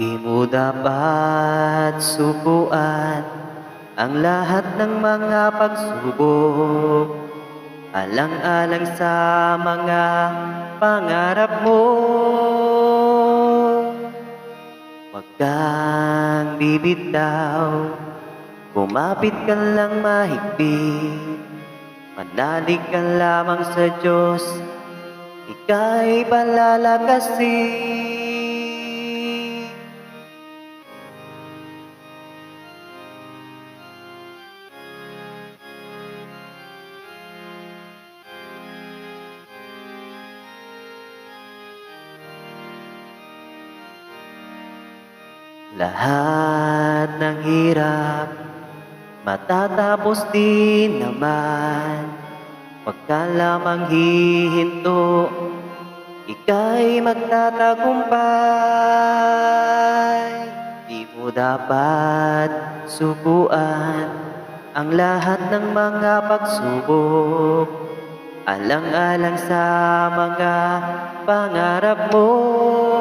Di mo dapat subuan ang lahat ng mga pagsubok, alang-alang sa mga pangarap mo. Huwag kang bibitaw, kumapit ka lang mahigpit, manalig ka lamang sa Diyos, ika'y palalakasin. Lahat ng hirap matatapos din naman. Huwag ka lamang hihinto, ika'y magtatagumpay. Di mo dapat subuan ang lahat ng mga pagsubok, alang-alang sa mga pangarap mo.